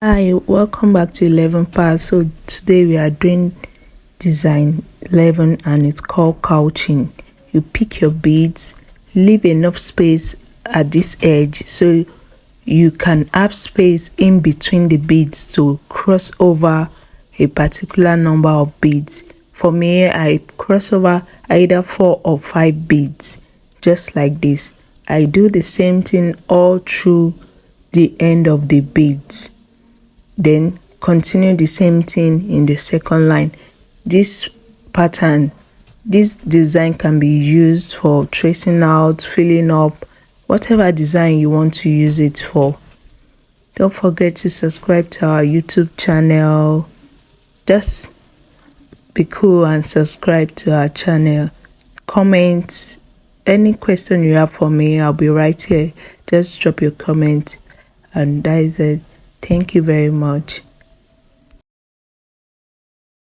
Hi, welcome back to 11 part. So today we are doing design 11 and it's called couching. You pick your beads, leave enough space at this edge so you can have space in between the beads to cross over a particular number of beads. For me, I cross over either 4 or 5 beads, just like this. I do the same thing all through the end of the beads. Then continue the same thing in the second line. This pattern, this design can be used for tracing out, filling up, whatever design you want to use it for. Don't forget to subscribe to our YouTube channel. Just be cool and subscribe to our channel. Comment any question you have for me. I'll be right here. Just drop your comment, and that is it. Thank you very much.